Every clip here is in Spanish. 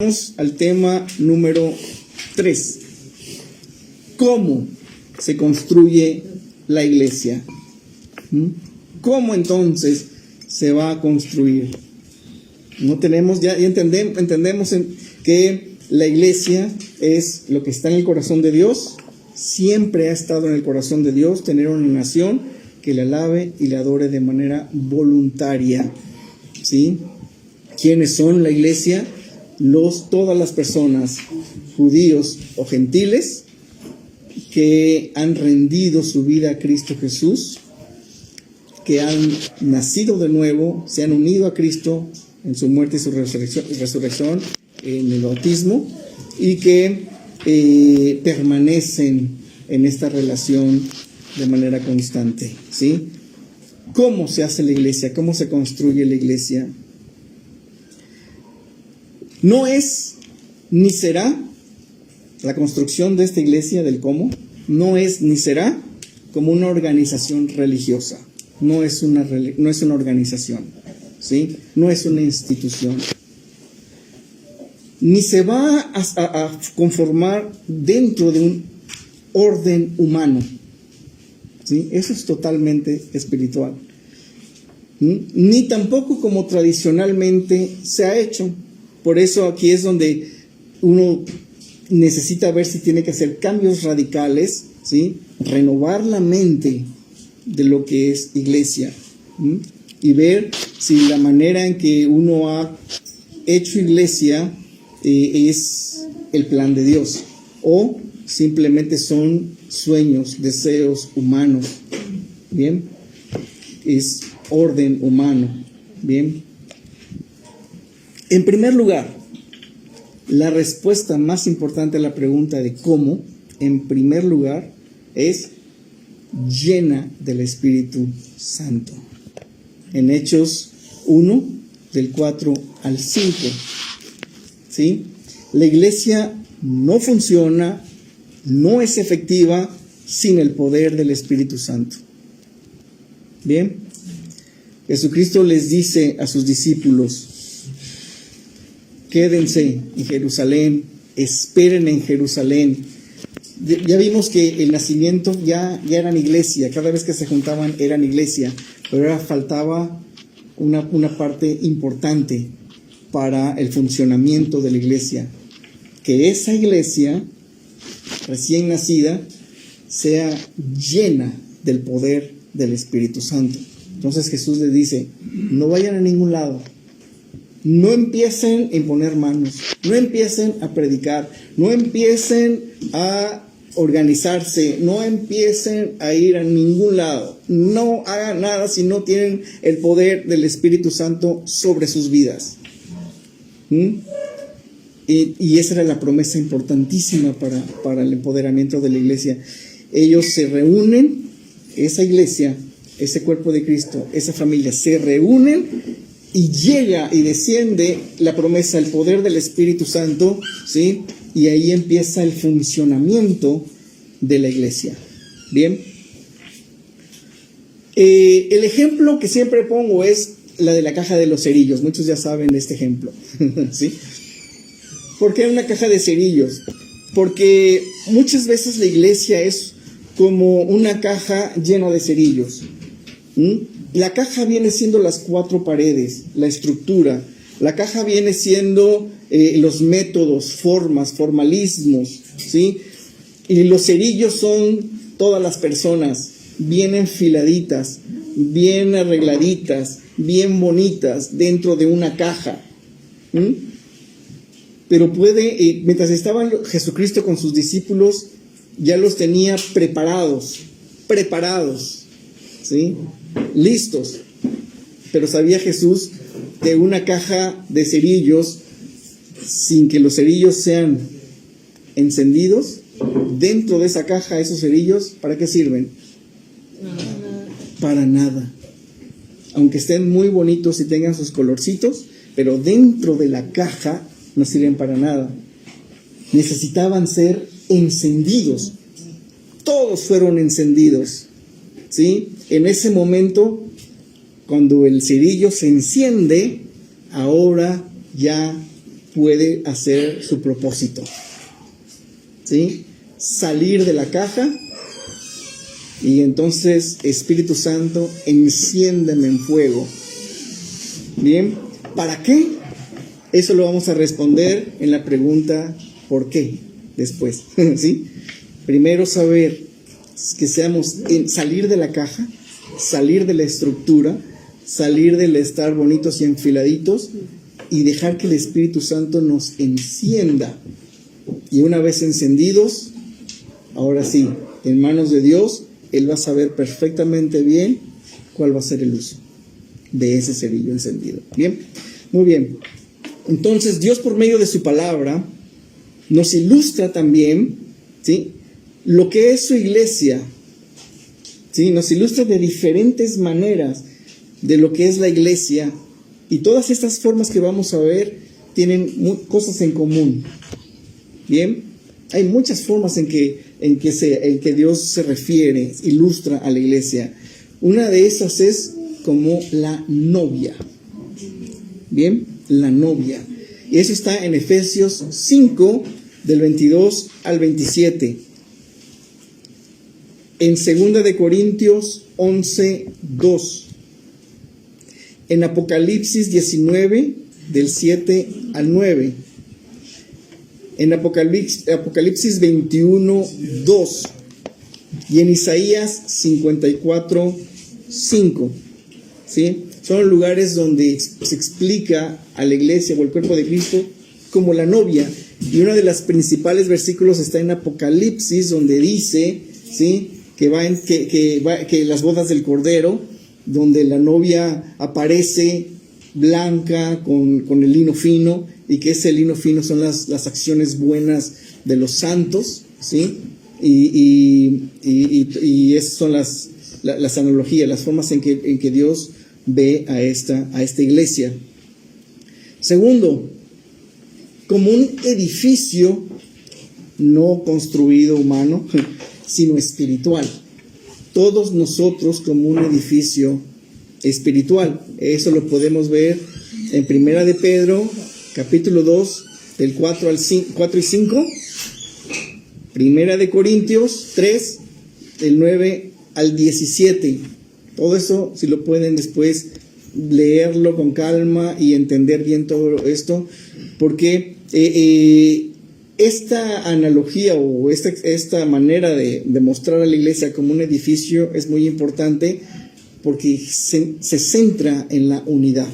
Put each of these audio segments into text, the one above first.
Vamos al tema número 3. ¿Cómo se construye la iglesia? ¿Cómo entonces se va a construir? No tenemos, ya entendemos que la iglesia es lo que está en el corazón de Dios. Siempre ha estado en el corazón de Dios tener una nación que le alabe y le adore de manera voluntaria. ¿Sí? ¿Quiénes son la iglesia? Todas las personas, judíos o gentiles, que han rendido su vida a Cristo Jesús, que han nacido de nuevo, se han unido a Cristo en su muerte y su resurrección, en el bautismo, y que permanecen en esta relación de manera constante. ¿Sí? ¿Cómo se hace la iglesia? ¿Cómo se construye la iglesia? No es ni será la construcción de esta iglesia, del cómo, no es ni será como una organización religiosa. No es una organización, ¿sí? No es una institución. Ni se va a conformar dentro de un orden humano, ¿sí? Eso es totalmente espiritual. Ni tampoco como tradicionalmente se ha hecho. Por eso aquí es donde uno necesita ver si tiene que hacer cambios radicales, ¿sí? Renovar la mente de lo que es iglesia, y ver si la manera en que uno ha hecho iglesia es el plan de Dios o simplemente son sueños, deseos humanos. Bien, es orden humano. Bien. En primer lugar, la respuesta más importante a la pregunta de cómo, en primer lugar, es llena del Espíritu Santo. En Hechos 1, del 4 al 5. ¿Sí? La iglesia no funciona, no es efectiva sin el poder del Espíritu Santo. Bien. Jesucristo les dice a sus discípulos: quédense en Jerusalén, esperen en Jerusalén. Ya vimos que el nacimiento ya eran iglesia, cada vez que se juntaban eran iglesia, pero ahora faltaba una parte importante para el funcionamiento de la iglesia, que esa iglesia recién nacida sea llena del poder del Espíritu Santo. Entonces Jesús les dice: no vayan a ningún lado. No empiecen a imponer manos, no empiecen a predicar, no empiecen a organizarse, no empiecen a ir a ningún lado. No hagan nada si no tienen el poder del Espíritu Santo sobre sus vidas. Y esa era la promesa importantísima para el empoderamiento de la iglesia. Ellos se reúnen, esa iglesia, ese cuerpo de Cristo, esa familia, se reúnen y llega y desciende la promesa, el poder del Espíritu Santo, ¿sí? Y ahí empieza el funcionamiento de la iglesia. Bien. El ejemplo que siempre pongo es la de la caja de los cerillos. Muchos ya saben de este ejemplo, ¿sí? ¿Por qué una caja de cerillos? Porque muchas veces la iglesia es como una caja llena de cerillos. La caja viene siendo las 4 paredes, la estructura. La caja viene siendo los métodos, formas, formalismos, ¿sí? Y los cerillos son todas las personas, bien enfiladitas, bien arregladitas, bien bonitas dentro de una caja. Pero mientras estaba Jesucristo con sus discípulos, ya los tenía preparados, ¿sí? Listos. Pero sabía Jesús que una caja de cerillos, sin que los cerillos sean encendidos, dentro de esa caja, esos cerillos, ¿para qué sirven? Para nada. Aunque estén muy bonitos y tengan sus colorcitos, pero dentro de la caja no sirven para nada. Necesitaban ser encendidos. Todos fueron encendidos, ¿sí? En ese momento, cuando el cerillo se enciende, ahora ya puede hacer su propósito. ¿Sí? Salir de la caja y entonces, Espíritu Santo, enciéndeme en fuego. Bien, ¿para qué? Eso lo vamos a responder en la pregunta ¿por qué? Después. ¿Sí? Primero saber que seamos salir de la caja, salir de la estructura, salir del estar bonitos y enfiladitos y dejar que el Espíritu Santo nos encienda. Y una vez encendidos, ahora sí, en manos de Dios, Él va a saber perfectamente bien cuál va a ser el uso de ese cerillo encendido. Bien, muy bien. Entonces Dios, por medio de su palabra, nos ilustra también, ¿sí?, lo que es su iglesia. ¿Sí? Nos ilustra de diferentes maneras de lo que es la iglesia, y todas estas formas que vamos a ver tienen cosas en común. Bien, hay muchas formas en que Dios se refiere, ilustra a la iglesia. Una de esas es como la novia. Bien, la novia. Y eso está en Efesios 5, del 22 al 27. En 2 de Corintios 11, 2. En Apocalipsis 19, del 7 al 9. En Apocalipsis 21, 2. Y en Isaías 54, 5. ¿Sí? Son lugares donde se explica a la iglesia o el cuerpo de Cristo como la novia. Y uno de los principales versículos está en Apocalipsis, donde dice, ¿sí?, que las bodas del Cordero, donde la novia aparece blanca con el lino fino, y que ese lino fino son las acciones buenas de los santos, ¿sí? Y esas son las analogías, las formas en que Dios ve a esta iglesia. Segundo, como un edificio no construido humano, sino espiritual. Todos nosotros como un edificio espiritual. Eso lo podemos ver en 1 de Pedro, capítulo 2, del 4 y 5. 1 de Corintios 3, del 9 al 17. Todo eso, si lo pueden después leerlo con calma y entender bien todo esto, porque esta analogía o esta manera de mostrar a la iglesia como un edificio es muy importante, porque se centra en la unidad.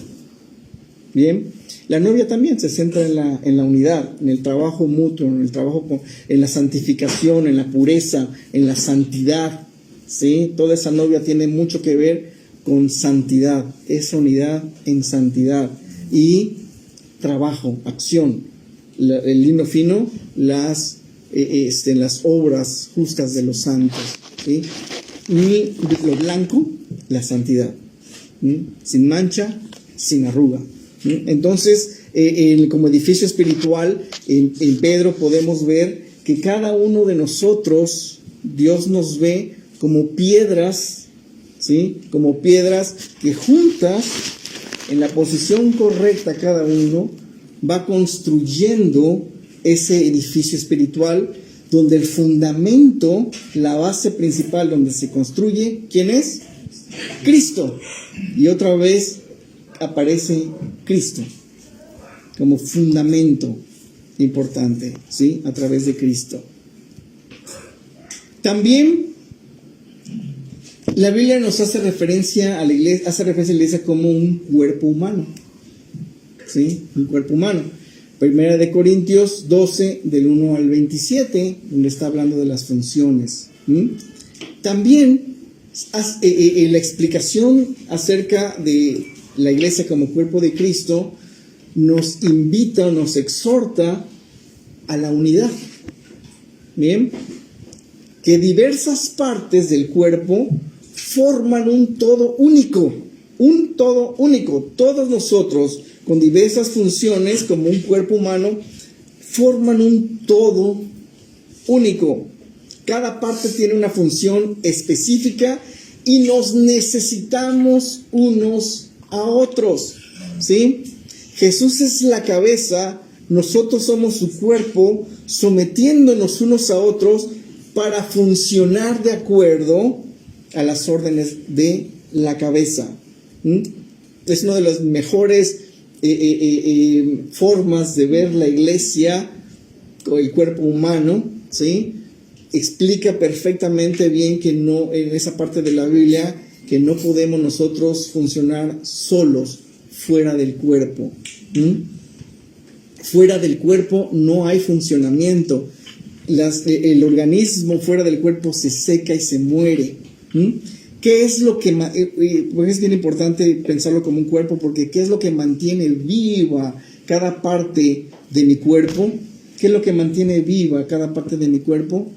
Bien, la novia también se centra en la unidad, en el trabajo mutuo, en la santificación, en la pureza, en la santidad. ¿Sí? Toda esa novia tiene mucho que ver con santidad, esa unidad en santidad y trabajo, acción. El lino fino, las obras justas de los santos, ¿sí? Y lo blanco, la santidad, ¿sí? Sin mancha, sin arruga, ¿sí? Entonces, como edificio espiritual, en Pedro podemos ver que cada uno de nosotros, Dios nos ve como piedras, ¿sí?, como piedras que juntas, en la posición correcta cada uno, va construyendo ese edificio espiritual, donde el fundamento, la base principal donde se construye, ¿quién es? Cristo. Y otra vez aparece Cristo como fundamento importante, ¿sí?, a través de Cristo. También la Biblia nos hace referencia a la iglesia como un cuerpo humano. ¿Sí? Un cuerpo humano. 1 de Corintios 12, del 1 al 27, donde está hablando de las funciones. También la explicación acerca de la iglesia como cuerpo de Cristo nos invita, nos exhorta a la unidad. Bien, que diversas partes del cuerpo forman un todo único. Un todo único. Todos nosotros, con diversas funciones, como un cuerpo humano, forman un todo único. Cada parte tiene una función específica y nos necesitamos unos a otros, ¿sí? Jesús es la cabeza nosotros somos su cuerpo, sometiéndonos unos a otros para funcionar de acuerdo a las órdenes de la cabeza. Es una de las mejores formas de ver la iglesia o el cuerpo humano, ¿sí? Explica perfectamente bien que no, en esa parte de la Biblia, que no podemos nosotros funcionar solos fuera del cuerpo. Fuera del cuerpo no hay funcionamiento. El organismo fuera del cuerpo se seca y se muere. ¿Qué es lo que pues es bien importante pensarlo como un cuerpo? Porque ¿qué es lo que mantiene viva cada parte de mi cuerpo? ¿Qué es lo que mantiene viva cada parte de mi cuerpo?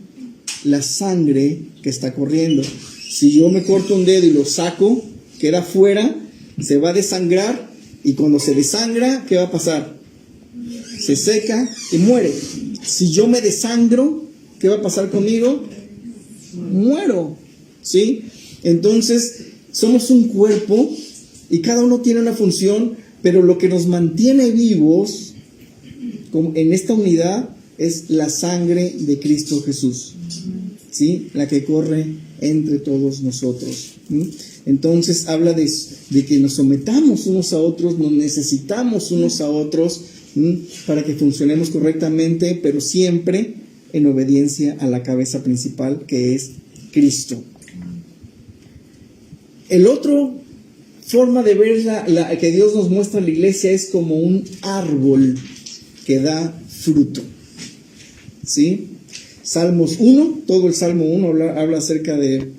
La sangre que está corriendo. Si yo me corto un dedo y lo saco, queda fuera, se va a desangrar, y cuando se desangra, ¿qué va a pasar? Se seca y muere. Si yo me desangro, ¿qué va a pasar conmigo? Muero, ¿sí? Entonces, somos un cuerpo y cada uno tiene una función, pero lo que nos mantiene vivos en esta unidad es la sangre de Cristo Jesús, ¿sí? La que corre entre todos nosotros. Entonces habla de que nos sometamos unos a otros, nos necesitamos unos a otros para que funcionemos correctamente, pero siempre en obediencia a la cabeza principal, que es Cristo. El otro forma de ver que Dios nos muestra la iglesia es como un árbol que da fruto, ¿sí? Salmos 1, todo el Salmo 1 habla acerca de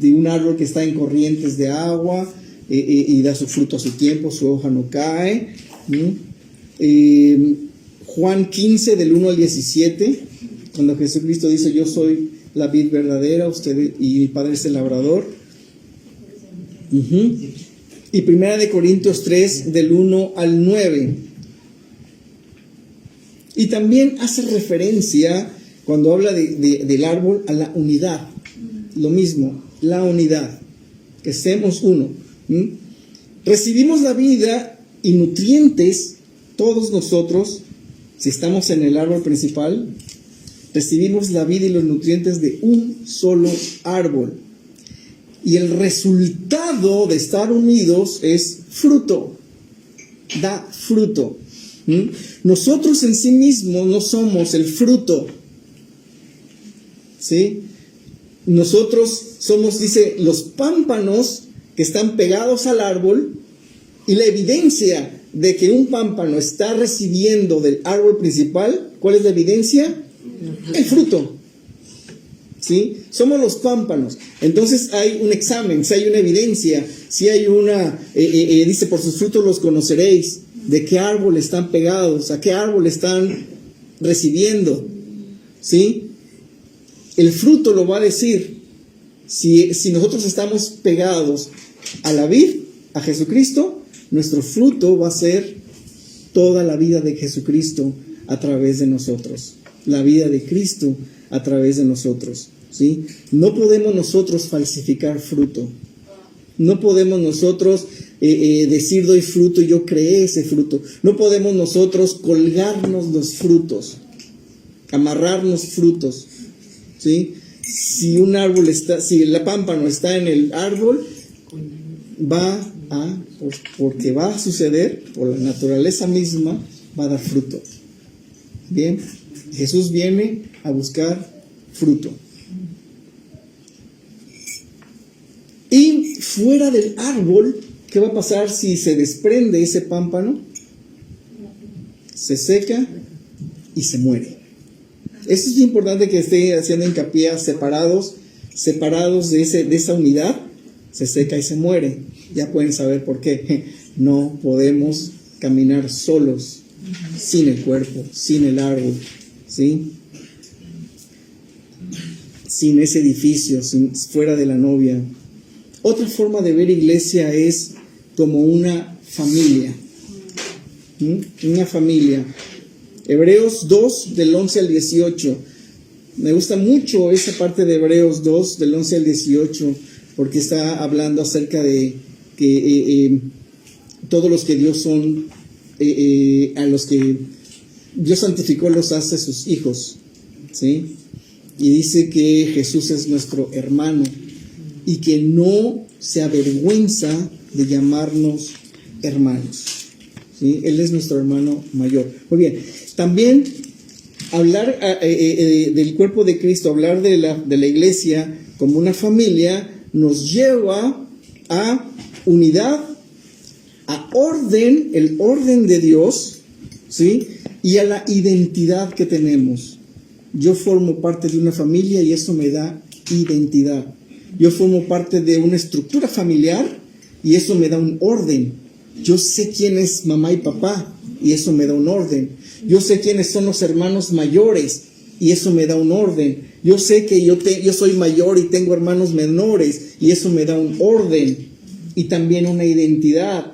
un árbol que está en corrientes de agua y da su fruto a su tiempo, su hoja no cae. Juan 15, del 1 al 17, cuando Jesucristo dice: yo soy la vid verdadera, usted y mi Padre es el labrador. Y 1 Corintios 3, del 1 al 9. Y también hace referencia, cuando habla del árbol, a la unidad. Lo mismo, la unidad, que seamos uno. Recibimos la vida y nutrientes, todos nosotros, si estamos en el árbol principal, recibimos la vida y los nutrientes de un solo árbol. Y el resultado de estar unidos es fruto, da fruto. Nosotros en sí mismos no somos el fruto, ¿sí? Nosotros somos, dice, los pámpanos que están pegados al árbol, y la evidencia de que un pámpano está recibiendo del árbol principal, ¿cuál es la evidencia? El fruto, ¿sí? Somos los pámpanos. Entonces hay un examen, si hay una evidencia, si hay una, dice: por sus frutos los conoceréis. ¿De qué árbol están pegados? ¿A qué árbol están recibiendo? ¿Sí? El fruto lo va a decir. Si nosotros estamos pegados a la vid, a Jesucristo, nuestro fruto va a ser toda la vida de Jesucristo a través de nosotros. La vida de Cristo a través de nosotros, ¿sí? No podemos nosotros falsificar fruto. No podemos nosotros decir: doy fruto y yo creé ese fruto. No podemos nosotros colgarnos los frutos, amarrarnos frutos, ¿sí? Si un árbol si el pámpano está en el árbol, porque va a suceder, por la naturaleza misma, va a dar fruto. Bien, Jesús viene a buscar fruto. Y fuera del árbol, ¿qué va a pasar si se desprende ese pámpano? Se seca y se muere. Esto es importante que esté haciendo hincapié a separados de esa unidad. Se seca y se muere. Ya pueden saber por qué. No podemos caminar solos, sin el cuerpo, sin el árbol, ¿sí? Sin ese edificio, fuera de la novia. Otra forma de ver iglesia es como una familia. Una familia. Hebreos 2, del 11 al 18. Me gusta mucho esa parte de Hebreos 2, del 11 al 18, porque está hablando acerca de que todos los que Dios son a los que Dios santificó los hace sus hijos, ¿sí? Y dice que Jesús es nuestro hermano y que no se avergüenza de llamarnos hermanos, ¿sí? Él es nuestro hermano mayor. Muy bien, también hablar del cuerpo de Cristo, hablar de la iglesia como una familia, nos lleva a unidad, a orden, el orden de Dios, ¿sí? Y a la identidad que tenemos. Yo formo parte de una familia y eso me da identidad. Yo formo parte de una estructura familiar y eso me da un orden. Yo sé quién es mamá y papá y eso me da un orden. Yo sé quiénes son los hermanos mayores y eso me da un orden. Yo sé que yo soy mayor y tengo hermanos menores y eso me da un orden y también una identidad.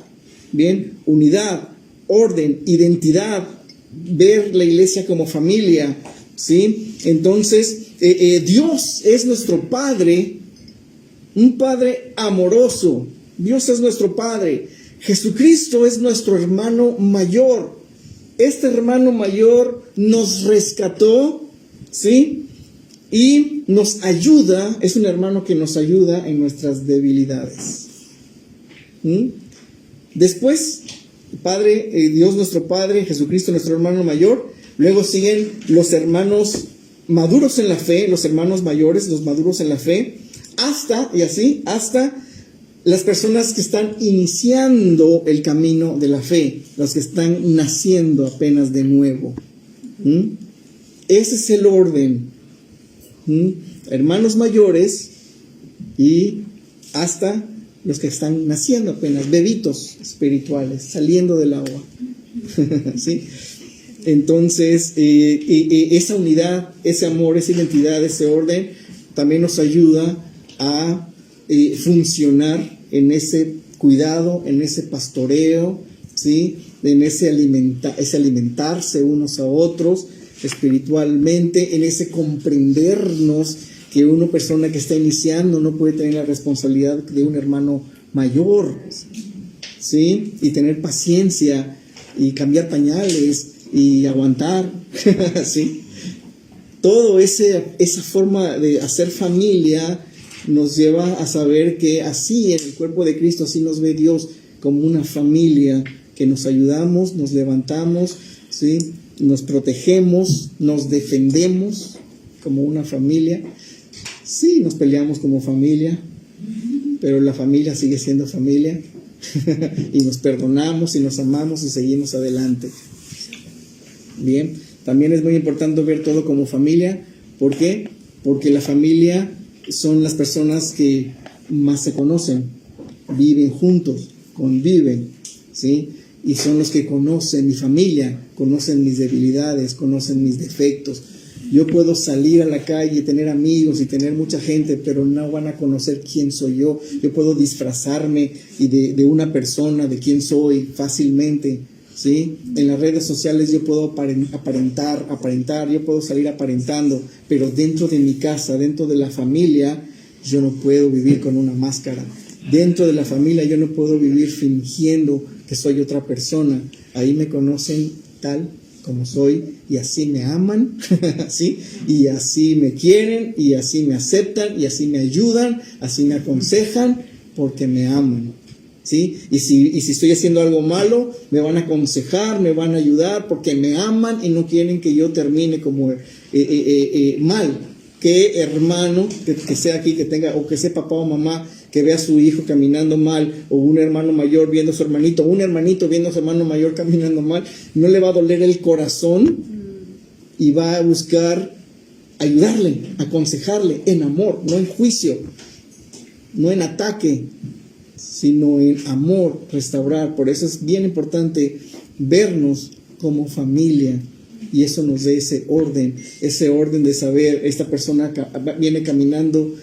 Bien, unidad, orden, identidad, ver la iglesia como familia, ¿sí? Entonces, Dios es nuestro Padre, un Padre amoroso. Dios es nuestro Padre. Jesucristo es nuestro hermano mayor. Este hermano mayor nos rescató, ¿sí? Y nos ayuda, es un hermano que nos ayuda en nuestras debilidades. Después, Padre, Dios nuestro Padre, Jesucristo nuestro hermano mayor. Luego siguen los hermanos maduros en la fe, los hermanos mayores, los maduros en la fe, hasta las personas que están iniciando el camino de la fe, los que están naciendo apenas de nuevo. Ese es el orden. Hermanos mayores y hasta los que están naciendo apenas, bebitos espirituales, saliendo del agua. ¿Sí? Entonces, esa unidad, ese amor, esa identidad, ese orden, también nos ayuda a funcionar en ese cuidado, en ese pastoreo, ¿sí? En ese alimentarse unos a otros espiritualmente, en ese comprendernos que una persona que está iniciando no puede tener la responsabilidad de un hermano mayor, ¿sí? Y tener paciencia y cambiar pañales y aguantar, ¿sí? Todo esa forma de hacer familia nos lleva a saber que así en el cuerpo de Cristo, así nos ve Dios como una familia, que nos ayudamos, nos levantamos, ¿sí? Nos protegemos, nos defendemos como una familia. Sí, nos peleamos como familia, pero la familia sigue siendo familia y nos perdonamos y nos amamos y seguimos adelante. Bien, también es muy importante ver todo como familia. ¿Por qué? Porque la familia son las personas que más se conocen, viven juntos, conviven, ¿sí? Y son los que conocen mi familia, conocen mis debilidades, conocen mis defectos. Yo puedo salir a la calle, tener amigos y tener mucha gente, pero no van a conocer quién soy yo. Yo puedo disfrazarme de una persona, de quién soy fácilmente, ¿sí? En las redes sociales yo puedo aparentar, yo puedo salir aparentando, pero dentro de mi casa, dentro de la familia, yo no puedo vivir con una máscara. Dentro de la familia yo no puedo vivir fingiendo que soy otra persona. Ahí me conocen tal como soy y así me aman, ¿sí? Y así me quieren y así me aceptan y así me ayudan, así me aconsejan porque me aman, ¿sí? Y si estoy haciendo algo malo, me van a aconsejar, me van a ayudar porque me aman y no quieren que yo termine como mal. ¿Qué hermano que sea aquí, que tenga, o que sea papá o mamá, que vea a su hijo caminando mal, o un hermano mayor viendo a su hermanito, o un hermanito viendo a su hermano mayor caminando mal, no le va a doler el corazón y va a buscar ayudarle, aconsejarle en amor, no en juicio, no en ataque, sino en amor, restaurar? Por eso es bien importante vernos como familia. Y eso nos da ese orden de saber, esta persona viene caminando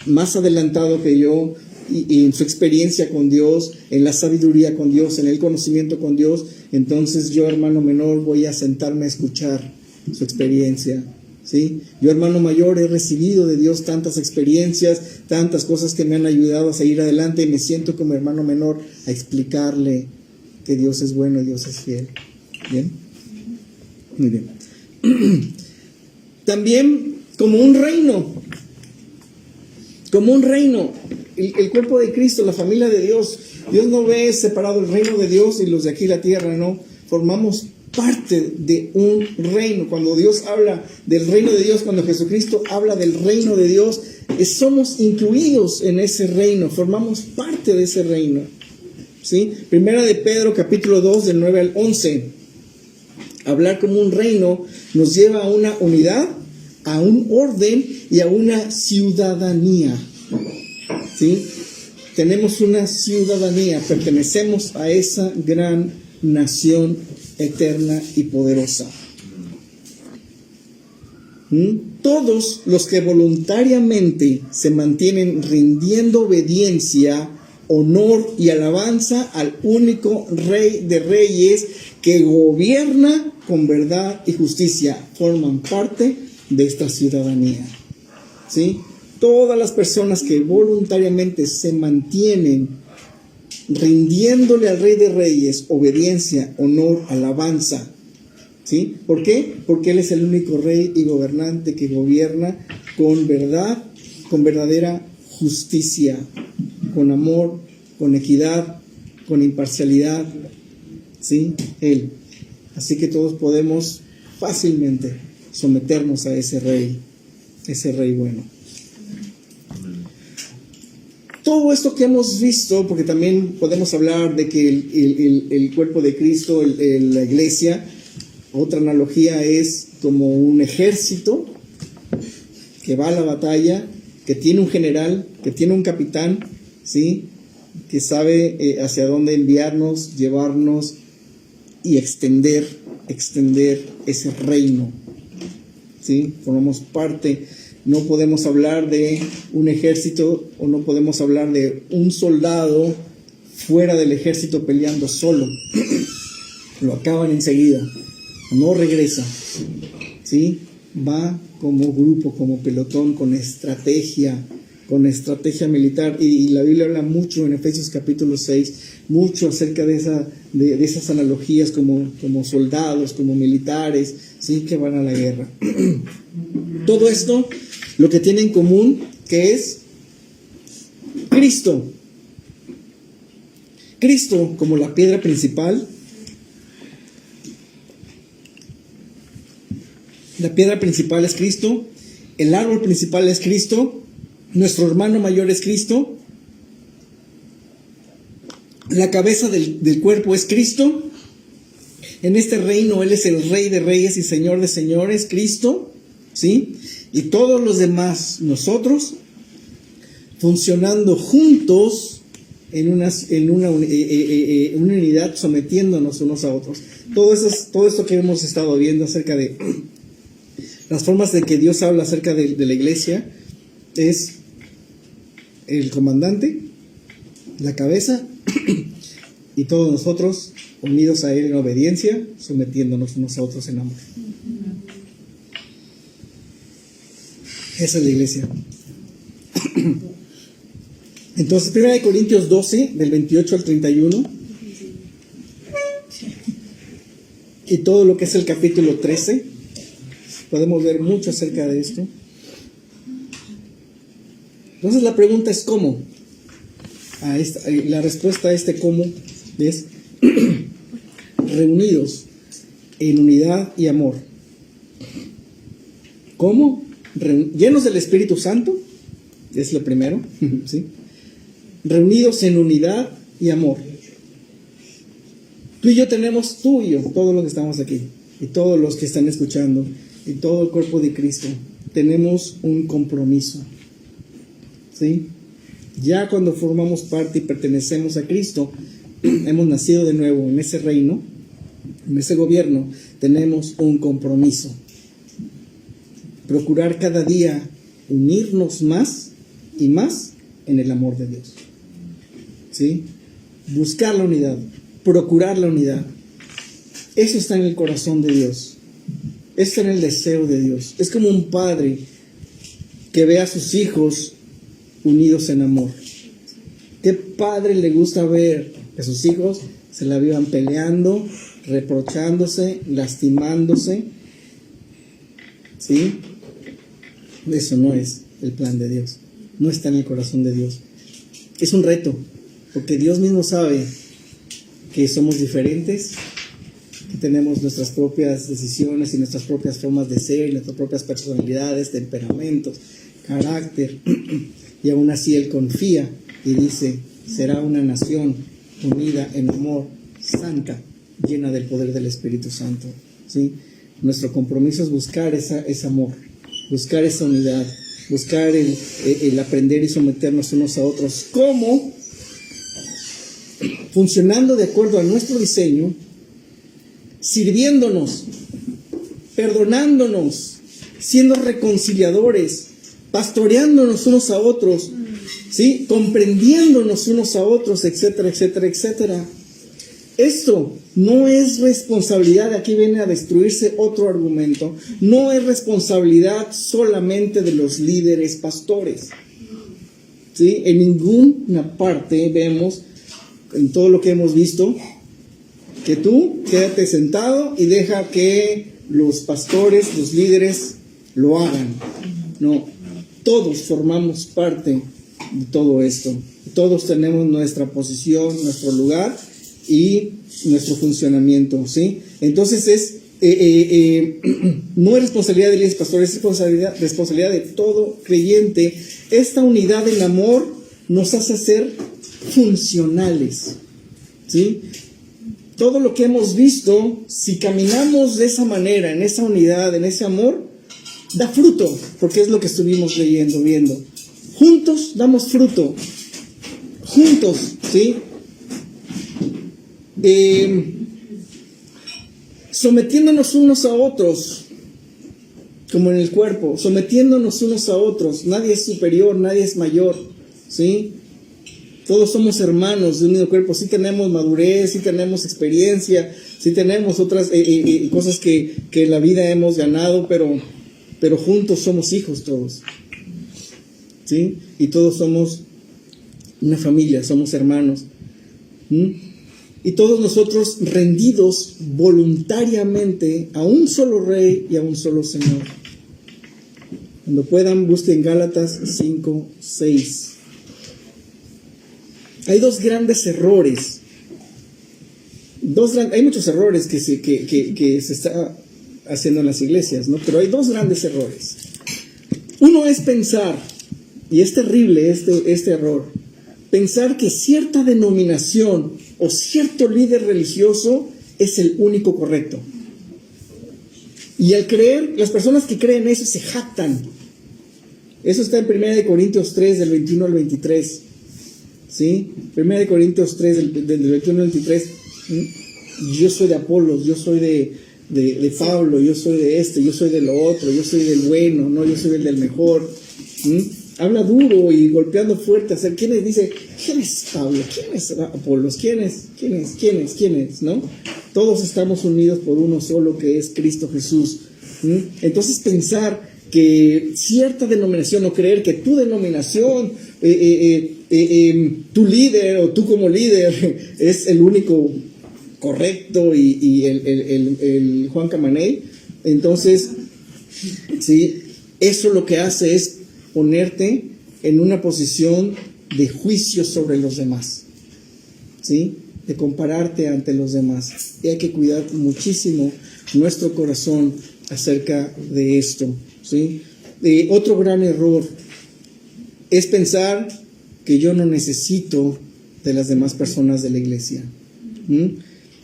más adelantado que yo y en su experiencia con Dios, en la sabiduría con Dios, en el conocimiento con Dios. Entonces yo, hermano menor, voy a sentarme a escuchar su experiencia, ¿sí? Yo, hermano mayor, he recibido de Dios tantas experiencias, tantas cosas que me han ayudado a seguir adelante, y me siento como hermano menor a explicarle que Dios es bueno y Dios es fiel. ¿Bien? Muy bien. También como un reino, el cuerpo de Cristo, la familia de Dios. Dios no ve separado el reino de Dios y los de aquí la tierra, no. Formamos parte de un reino. Cuando Dios habla del reino de Dios, cuando Jesucristo habla del reino de Dios, somos incluidos en ese reino, formamos parte de ese reino. ¿Sí? Primera de Pedro, capítulo 2, del 9 al 11. Hablar como un reino nos lleva a una unidad, a un orden y a una ciudadanía. ¿Sí? Tenemos una ciudadanía, pertenecemos a esa gran nación eterna y poderosa. Todos los que voluntariamente se mantienen rindiendo obediencia, honor y alabanza al único Rey de Reyes que gobierna con verdad y justicia, forman parte de esta ciudadanía. ¿Sí? Todas las personas que voluntariamente se mantienen rindiéndole al Rey de Reyes obediencia, honor, alabanza. ¿Sí? ¿Por qué? Porque Él es el único Rey y gobernante que gobierna con verdad, con verdadera justicia, con amor, con equidad, con imparcialidad. ¿Sí? Él. Así que todos podemos fácilmente someternos a ese Rey bueno. Todo esto que hemos visto, porque también podemos hablar de que el cuerpo de Cristo, la iglesia, otra analogía es como un ejército que va a la batalla, que tiene un general, que tiene un capitán, ¿sí? Que sabe hacia dónde enviarnos, llevarnos y extender ese reino. ¿Sí? Formamos parte. No podemos hablar de un ejército o no podemos hablar de un soldado fuera del ejército peleando solo. Lo acaban enseguida. No regresa. ¿Sí? Va como grupo, como pelotón, con estrategia militar. Y la Biblia habla mucho en Efesios capítulo 6, mucho acerca de esas analogías como soldados, como militares, ¿sí? Que van a la guerra. Todo esto lo que tiene en común, que es Cristo. Cristo como la piedra principal. La piedra principal es Cristo. El árbol principal es Cristo. Nuestro hermano mayor es Cristo. La cabeza del cuerpo es Cristo. En este reino Él es el Rey de Reyes y Señor de Señores, Cristo. ¿Sí? Y todos los demás, nosotros, funcionando juntos en una unidad, sometiéndonos unos a otros. Todo esto que hemos estado viendo acerca de las formas de que Dios habla acerca de la iglesia es el comandante, la cabeza y todos nosotros unidos a Él en obediencia, sometiéndonos unos a otros en amor. Esa es la iglesia. Entonces, 1 Corintios 12, del 28 al 31, y todo lo que es el capítulo 13, podemos ver mucho acerca de esto. Entonces la pregunta es ¿cómo? La respuesta a este cómo es reunidos en unidad y amor. ¿Cómo? Llenos del Espíritu Santo, es lo primero, ¿sí? Reunidos en unidad y amor. Tú y yo, todos los que estamos aquí, y todos los que están escuchando, y todo el cuerpo de Cristo, tenemos un compromiso. ¿Sí? Ya cuando formamos parte y pertenecemos a Cristo, hemos nacido de nuevo en ese reino, en ese gobierno, tenemos un compromiso. Procurar cada día unirnos más y más en el amor de Dios. ¿Sí? Buscar la unidad, procurar la unidad. Eso está en el corazón de Dios. Eso está en el deseo de Dios. Es como un padre que ve a sus hijos unidos en amor. ¿Qué padre le gusta ver a sus hijos Se la vivan peleando, reprochándose, lastimándose. ¿Sí? Eso no es el plan de Dios. No está en el corazón de Dios. Es un reto, porque Dios mismo sabe que somos diferentes, que tenemos nuestras propias decisiones y nuestras propias formas de ser, y nuestras propias personalidades, temperamentos, carácter. Y aún así Él confía y dice: será una nación unida en amor, santa, llena del poder del Espíritu Santo. ¿Sí? Nuestro compromiso es buscar ese amor, buscar esa unidad, buscar el aprender y someternos unos a otros. ¿Cómo? Funcionando de acuerdo a nuestro diseño, sirviéndonos, perdonándonos, siendo reconciliadores, pastoreándonos unos a otros, ¿sí? Comprendiéndonos unos a otros, etcétera, etcétera, etcétera. Esto no es responsabilidad, aquí viene a destruirse otro argumento, no es responsabilidad solamente de los líderes pastores. ¿Sí? En ninguna parte vemos, en todo lo que hemos visto, que tú quédate sentado y deja que los pastores, los líderes lo hagan. No, todos formamos parte de todo esto. Todos tenemos nuestra posición, nuestro lugar y nuestro funcionamiento, ¿sí? Entonces no es responsabilidad de líderes pastores, es responsabilidad de todo creyente. Esta unidad en amor nos hace ser funcionales, ¿sí? Todo lo que hemos visto, si caminamos de esa manera, en esa unidad, en ese amor, da fruto, porque es lo que estuvimos viendo. Juntos damos fruto, juntos, ¿sí? Sometiéndonos unos a otros, como en el cuerpo, sometiéndonos unos a otros. Nadie es superior, nadie es mayor, ¿sí? Todos somos hermanos de un mismo cuerpo. Sí tenemos madurez, sí tenemos experiencia, sí tenemos otras cosas que en la vida hemos ganado, pero juntos somos hijos todos, ¿sí? Y todos somos una familia, somos hermanos. Y todos nosotros rendidos voluntariamente a un solo Rey y a un solo Señor. Cuando puedan, busquen Gálatas 5:6. Hay dos grandes errores. Hay muchos errores que se está haciendo en las iglesias, ¿no? Pero hay dos grandes errores. Uno es pensar, y es terrible este error, pensar que cierta denominación o cierto líder religioso es el único correcto. Y al creer, las personas que creen eso se jactan. Eso está en 1 Corintios 3, del 21 al 23. ¿Sí? 1 Corintios 3, del 21 al 23. Yo soy de Apolos, yo soy de Pablo, yo soy de este, yo soy de lo otro, yo soy del bueno, no, yo soy el del mejor. Habla duro y golpeando fuerte. ¿Quién es? Dice, ¿quién es Pablo? ¿Quién es Apolos? ¿Quién es? ¿No? Todos estamos unidos por uno solo, que es Cristo Jesús. Entonces pensar que cierta denominación, o creer que tu denominación, tu líder o tú como líder es el único correcto y el Juan Camaney, entonces, sí, eso lo que hace es ponerte en una posición de juicio sobre los demás, ¿sí? De compararte ante los demás. Y hay que cuidar muchísimo nuestro corazón acerca de esto, ¿sí? Otro gran error es pensar que yo no necesito de las demás personas de la iglesia,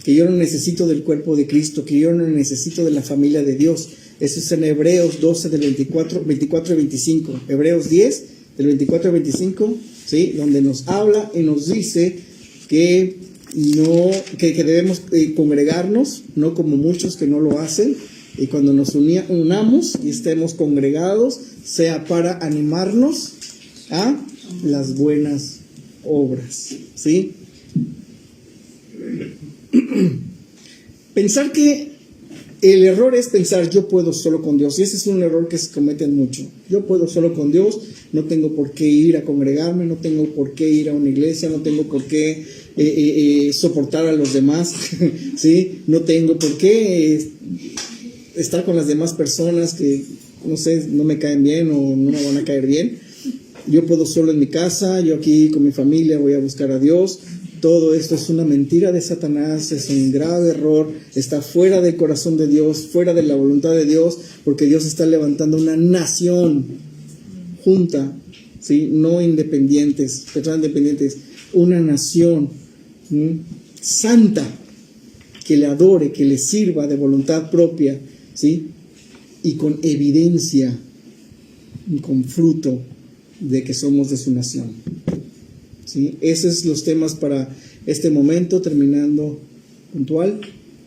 que yo no necesito del cuerpo de Cristo, que yo no necesito de la familia de Dios. Eso es en Hebreos 12, del 24 y 25. Hebreos 10, del 24 al 25, ¿sí? Donde nos habla y nos dice que debemos congregarnos, no como muchos que no lo hacen. Y cuando nos unamos y estemos congregados, sea para animarnos a las buenas obras, ¿sí? Pensar que el error es pensar yo puedo solo con Dios, y ese es un error que se cometen mucho. Yo puedo solo con Dios, no tengo por qué ir a congregarme, no tengo por qué ir a una iglesia, no tengo por qué soportar a los demás, ¿sí? No tengo por qué estar con las demás personas que, no sé, no me caen bien o no me van a caer bien. Yo puedo solo en mi casa, yo aquí con mi familia voy a buscar a Dios. Todo esto es una mentira de Satanás, es un grave error, está fuera del corazón de Dios, fuera de la voluntad de Dios, porque Dios está levantando una nación junta, ¿sí? No independientes, personas independientes, una nación santa que le adore, que le sirva de voluntad propia, ¿sí? Y con evidencia y con fruto de que somos de su nación, ¿sí? Esos son los temas para este momento, terminando puntual.